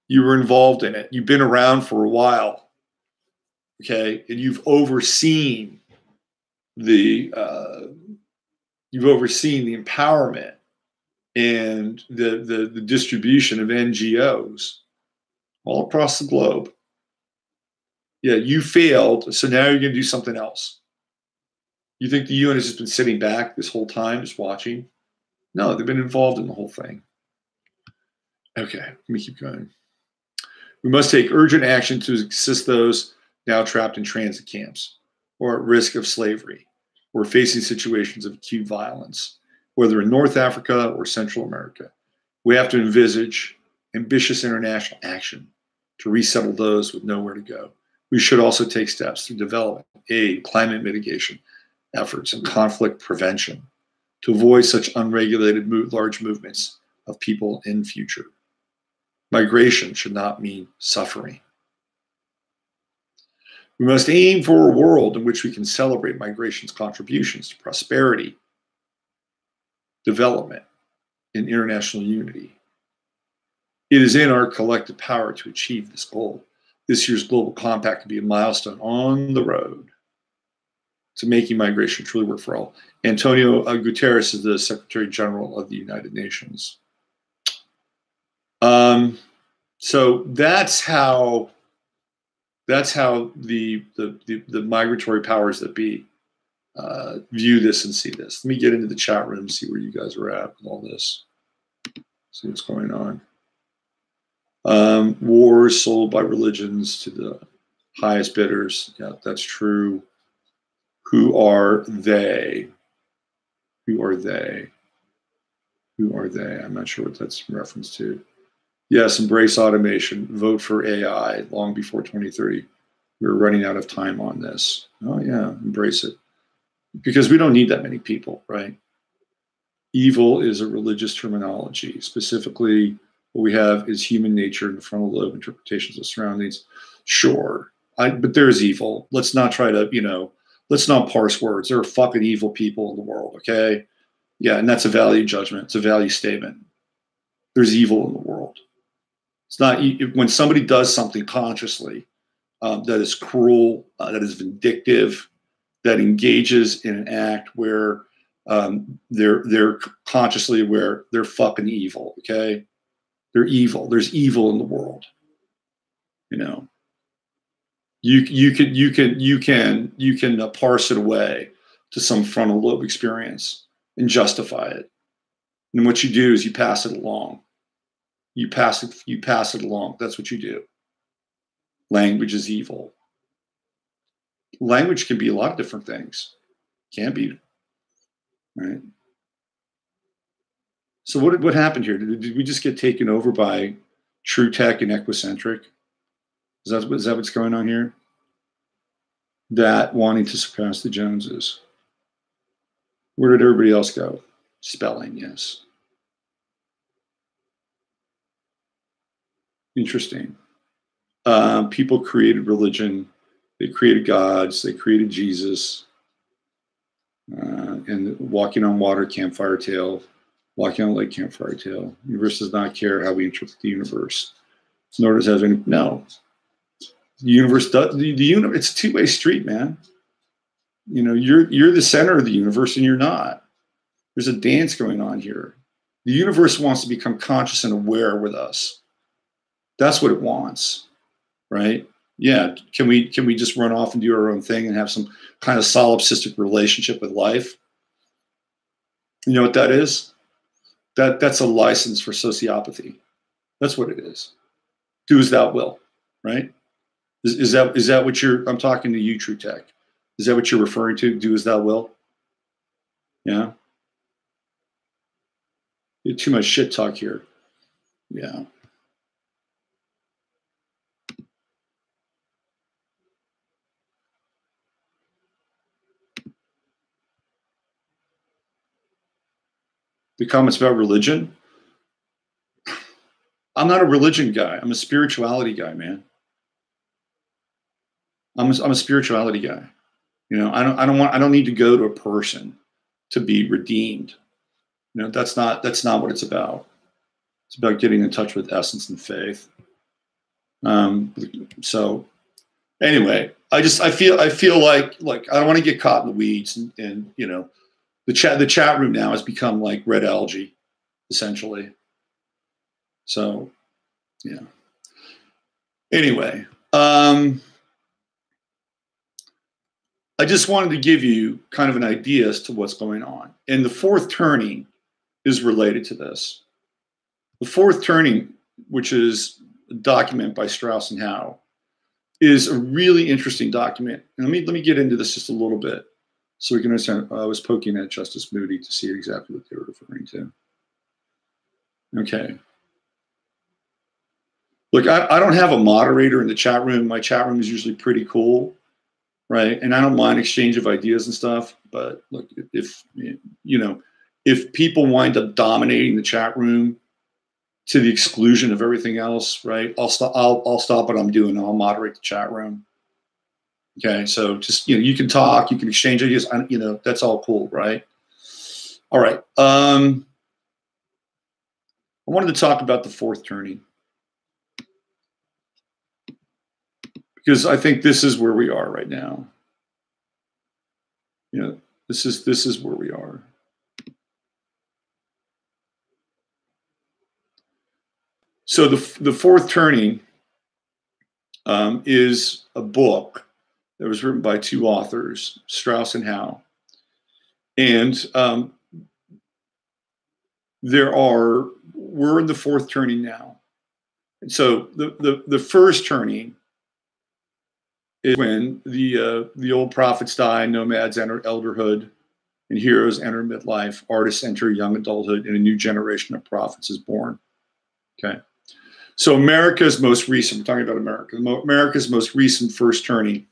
You were involved in it. You've been around for a while. Okay? And you've overseen the empowerment and the distribution of NGOs all across the globe. Yeah, you failed, so now you're going to do something else. You think the UN has just been sitting back this whole time, just watching? No, they've been involved in the whole thing. Okay, let me keep going. We must take urgent action to assist those now trapped in transit camps or at risk of slavery or facing situations of acute violence, whether in North Africa or Central America. We have to envisage ambitious international action to resettle those with nowhere to go. We should also take steps to develop aid, climate mitigation efforts, and conflict prevention to avoid such unregulated large movements of people in future. Migration should not mean suffering. We must aim for a world in which we can celebrate migration's contributions to prosperity, development, and international unity. It is in our collective power to achieve this goal. This year's Global Compact can be a milestone on the road to making migration truly work for all. Antonio Guterres is the Secretary General of the United Nations. So that's how the migratory powers that be view this and see this. Let me get into the chat room and see where you guys are at with all this. See what's going on. Wars sold by religions to the highest bidders. Yeah, that's true. Who are they? Who are they? Who are they? I'm not sure what that's in reference to. Yes, embrace automation. Vote for AI long before 2030. We're running out of time on this. Oh, yeah, embrace it. Because we don't need that many people, right? Evil is a religious terminology. Specifically, what we have is human nature and the frontal lobe interpretations of surroundings. Sure, but there's evil. Let's not try to, let's not parse words. There are fucking evil people in the world, okay? Yeah, and that's a value judgment. It's a value statement. There's evil in the world. It's not when somebody does something consciously that is cruel, that is vindictive, that engages in an act where they're consciously aware they're fucking evil. Okay, they're evil. There's evil in the world. You can parse it away to some frontal lobe experience and justify it. And what you do is you pass it along. You pass it along. That's what you do. Language is evil. Language can be a lot of different things. Can be, right? So what happened here? Did we just get taken over by true tech and equicentric? Is that what's going on here? That wanting to surpass the Joneses. Where did everybody else go? Spelling, yes. Interesting. People created religion. They created gods. They created Jesus. And walking on water, campfire tale. Walking on lake, campfire tale. The universe does not care how we interpret the universe. Nor does it have any. No. The universe does. The universe. It's a two-way street, man. You're the center of the universe, and you're not. There's a dance going on here. The universe wants to become conscious and aware with us. That's what it wants, right? Yeah. Can we just run off and do our own thing and have some kind of solipsistic relationship with life? You know what that is? That's a license for sociopathy. That's what it is. Do as thou will, right? Is that what I'm talking to you, True Tech? Is that what you're referring to? Do as thou will? Yeah. Too much shit talk here. Yeah. The comments about religion. I'm not a religion guy. I'm a spirituality guy, man. I'm a spirituality guy. I don't need to go to a person to be redeemed. That's not what it's about. It's about getting in touch with essence and faith. So anyway, I feel like I don't want to get caught in the weeds, and the chat room now has become like red algae. essentially. So, yeah. Anyway, I just wanted to give you kind of an idea as to what's going on. And the fourth turning is related to this. The fourth turning, which is a document by Strauss and Howe, is a really interesting document. And let me get into this just a little bit so we can understand. I was poking at Justice Moody to see exactly what they were referring to. Okay. Look, I don't have a moderator in the chat room. My chat room is usually pretty cool, right? And I don't mind exchange of ideas and stuff. But look, if if people wind up dominating the chat room to the exclusion of everything else, right? I'll stop what I'm doing. I'll moderate the chat room. Okay, so just you can talk, you can exchange ideas. That's all cool, right? All right. I wanted to talk about the fourth turning, because I think this is where we are right now. This is where we are. So the fourth turning is a book that was written by two authors, Strauss and Howe, and we're in the fourth turning now. And so the first turning is when the old prophets die, nomads enter elderhood, and heroes enter midlife, artists enter young adulthood, and a new generation of prophets is born. Okay. So America's most recent, we're talking about America, America's most recent first turning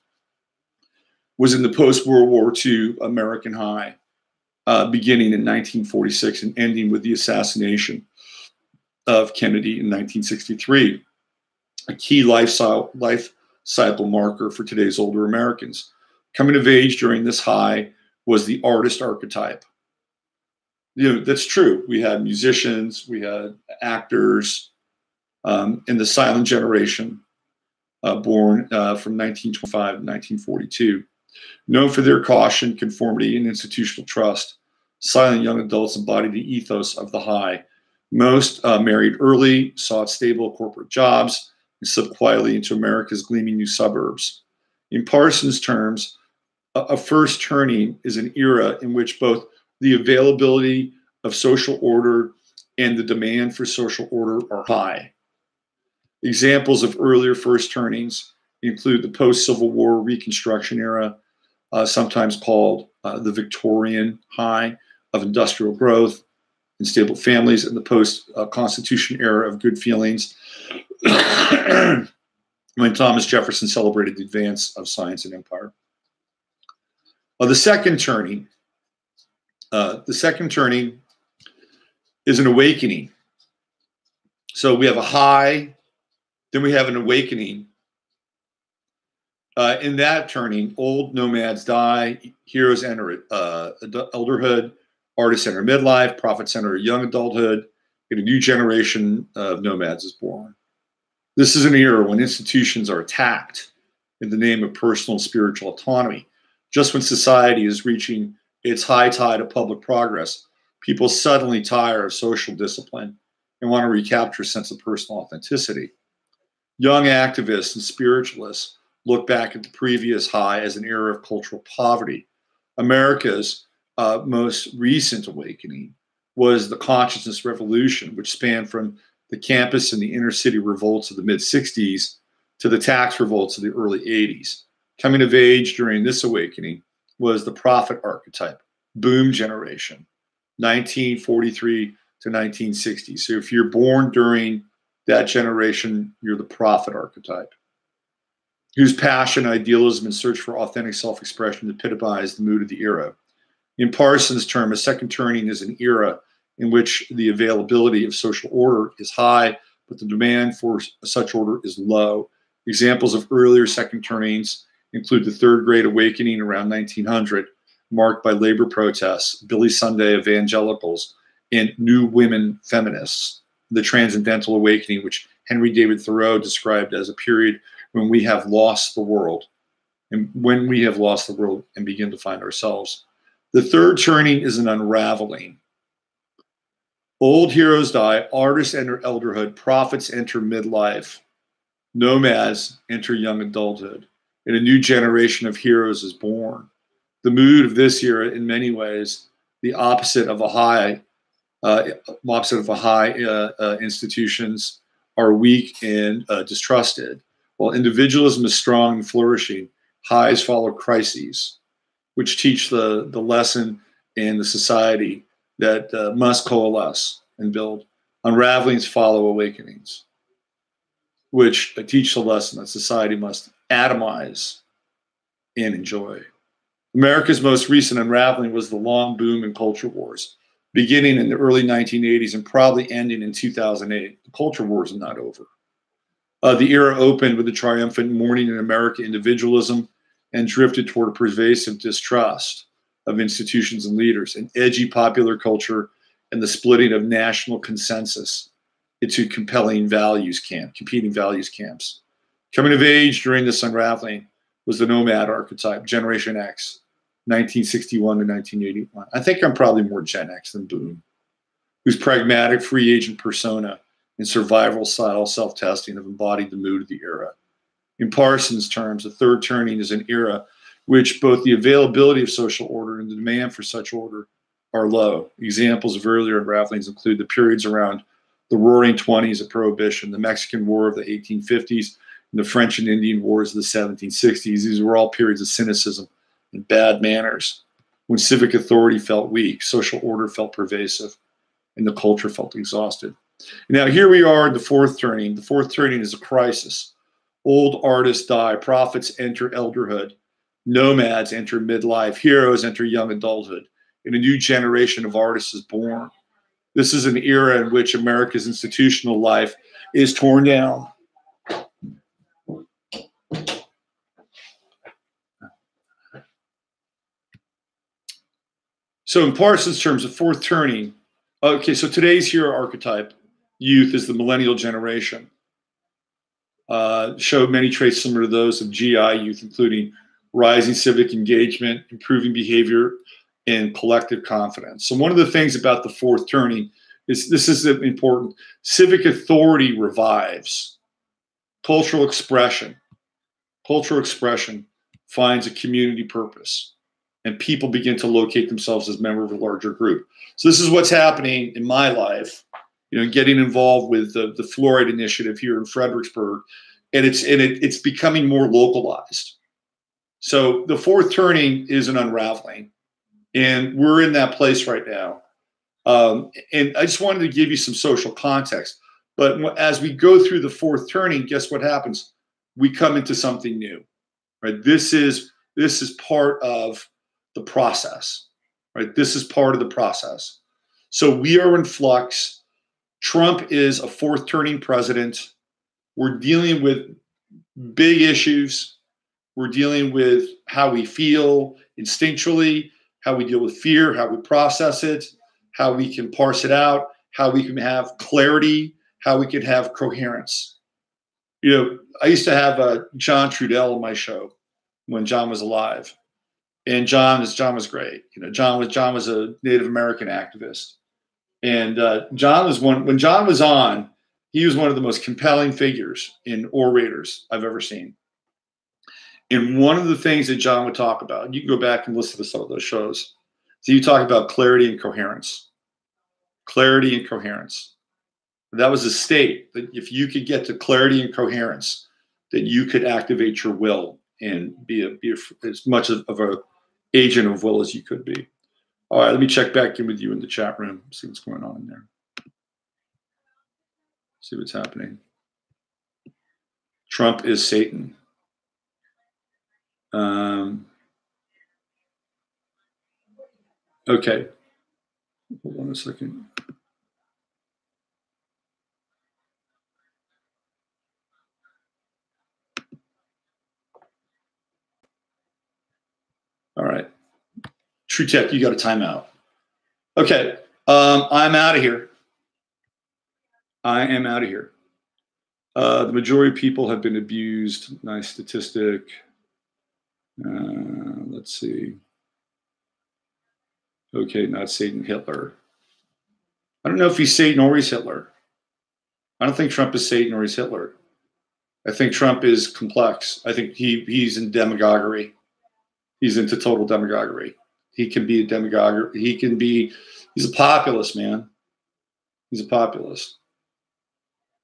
was in the post-World War II American high, beginning in 1946 and ending with the assassination of Kennedy in 1963, a key life cycle marker for today's older Americans. Coming of age during this high was the artist archetype. That's true. We had musicians, we had actors, in the silent generation, born from 1925 to 1942. Known for their caution, conformity, and institutional trust, silent young adults embodied the ethos of the high. Most married early, sought stable corporate jobs, and slipped quietly into America's gleaming new suburbs. In Parsons' terms, a first turning is an era in which both the availability of social order and the demand for social order are high. Examples of earlier first turnings include the post-Civil War Reconstruction era, sometimes called the Victorian high of industrial growth and stable families, and the post-Constitution era of good feelings, when Thomas Jefferson celebrated the advance of science and empire. The second turning is an awakening. So we have a high, then we have an awakening. In that turning, old nomads die, heroes enter elderhood, artists enter midlife, prophets enter young adulthood, and a new generation of nomads is born. This is an era when institutions are attacked in the name of personal and spiritual autonomy. Just when society is reaching its high tide of public progress, people suddenly tire of social discipline and want to recapture a sense of personal authenticity. Young activists and spiritualists look back at the previous high as an era of cultural poverty. America's most recent awakening was the consciousness revolution, which spanned from the campus and the inner city revolts of the mid-60s to the tax revolts of the early 80s. Coming of age during this awakening was the prophet archetype, boom generation, 1943 to 1960. So if you're born during that generation, you're the prophet archetype, whose passion, idealism, and search for authentic self-expression epitomize the mood of the era. In Parsons' term, a second turning is an era in which the availability of social order is high, but the demand for such order is low. Examples of earlier second turnings include the Third Great Awakening around 1900, marked by labor protests, Billy Sunday evangelicals, and new women feminists. The Transcendental Awakening, which Henry David Thoreau described as a period when we have lost the world, and when we have lost the world and begin to find ourselves. The third turning is an unraveling. Old heroes die, artists enter elderhood, prophets enter midlife, nomads enter young adulthood, and a new generation of heroes is born. The mood of this era, in many ways, the opposite of a high, institutions are weak and distrusted. While individualism is strong and flourishing, highs follow crises, which teach the lesson in the society that must coalesce and build. Unravelings follow awakenings, which teach the lesson that society must atomize and enjoy. America's most recent unraveling was the long boom in culture wars, beginning in the early 1980s and probably ending in 2008. The culture wars are not over. The era opened with the triumphant morning in America individualism and drifted toward a pervasive distrust of institutions and leaders, an edgy popular culture, and the splitting of national consensus into competing values camps. Coming of age during this unraveling was the nomad archetype, Generation X, 1961 to 1981. I think I'm probably more Gen X than Boom, whose pragmatic free agent persona and survival style self-testing have embodied the mood of the era. In Parsons' terms, the third turning is an era which both the availability of social order and the demand for such order are low. Examples of earlier unravelings include the periods around the Roaring Twenties of Prohibition, the Mexican War of the 1850s, and the French and Indian Wars of the 1760s. These were all periods of cynicism and bad manners, when civic authority felt weak, social order felt pervasive, and the culture felt exhausted. Now, here we are in the fourth turning. The fourth turning is a crisis. Old artists die, prophets enter elderhood, nomads enter midlife, heroes enter young adulthood, and a new generation of artists is born. This is an era in which America's institutional life is torn down. So in Parsons' terms, the fourth turning, okay, so today's hero archetype, youth, is the millennial generation. Show many traits similar to those of GI youth, including rising civic engagement, improving behavior, and collective confidence. So one of the things about the fourth turning is, this is important, civic authority revives. Cultural expression finds a community purpose, and people begin to locate themselves as members of a larger group. So this is what's happening in my life, getting involved with the fluoride initiative here in Fredericksburg, and it's becoming more localized. So the fourth turning is an unraveling, and we're in that place right now. And I just wanted to give you some social context. But as we go through the fourth turning, guess what happens? We come into something new, right? This is part of the process, right? This is part of the process. So we are in flux. Trump is a fourth turning president. We're dealing with big issues. We're dealing with how we feel instinctually, how we deal with fear, how we process it, how we can parse it out, how we can have clarity, how we can have coherence. I used to have John Trudell on my show when John was alive. And John was great. John was a Native American activist. And John was when John was on, he was one of the most compelling figures in orators I've ever seen. And one of the things that John would talk about, and you can go back and listen to some of those shows, so you talk about clarity and coherence. Clarity and coherence. That was a state that if you could get to clarity and coherence, then you could activate your will and be as much of a agent of will as you could be. All right, let me check back in with you in the chat room, see what's going on in there. See what's happening. Trump is Satan. Okay. Hold on a second. All right. True Tech, you got a timeout. Okay. I'm out of here. I am out of here. The majority of people have been abused. Nice statistic. Let's see. Okay, not Satan, Hitler. I don't know if he's Satan or he's Hitler. I don't think Trump is Satan or he's Hitler. I think Trump is complex. I think he's in demagoguery. He's into total demagoguery. He can be a demagogue. He's a populist, man. He's a populist.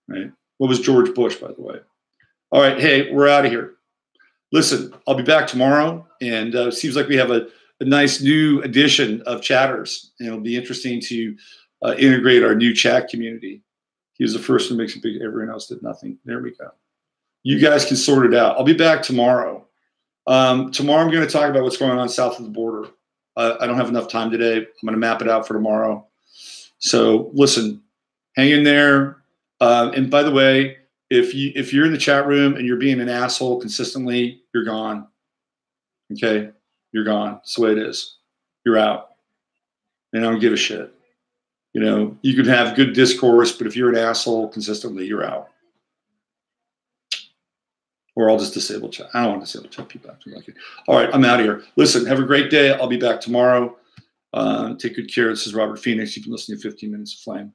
Right? What was George Bush, by the way? All right. Hey, we're out of here. Listen, I'll be back tomorrow. And it seems like we have a nice new edition of chatters. And it'll be interesting to integrate our new chat community. He was the first one to make some big, everyone else did nothing. There we go. You guys can sort it out. I'll be back tomorrow. Tomorrow I'm going to talk about what's going on south of the border. I don't have enough time today. I'm going to map it out for tomorrow. So listen, hang in there. And by the way, if you're in the chat room and you're being an asshole consistently, you're gone. Okay? You're gone. That's the way it is. You're out. And I don't give a shit. You know, you can have good discourse, but if you're an asshole consistently, you're out. Or I'll just disable chat. I don't want to disable chat people after like it. All right, I'm out of here. Listen, have a great day. I'll be back tomorrow. Take good care. This is Robert Phoenix. You've been listening to 15 Minutes of Flame.